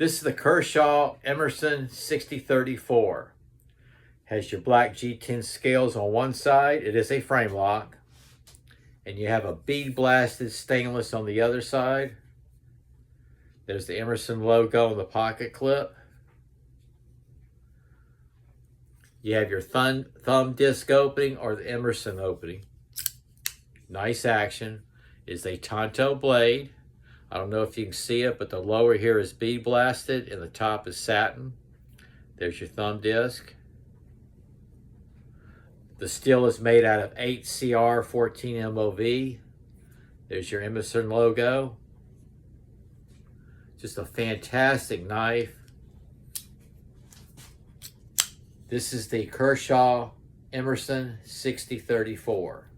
This is the Kershaw Emerson 6034. Has your black G10 scales on one side. It is a frame lock. And you have a bead blasted stainless on the other side. There's the Emerson logo on the pocket clip. You have your thumb disc opening or the Emerson opening. Nice action. It's a Tonto blade. I don't know if you can see it, but the lower here is bead blasted and the top is satin. There's your thumb disc. The steel is made out of 8CR14Mov. There's your Emerson logo. Just a fantastic knife. This is the Kershaw Emerson 6034.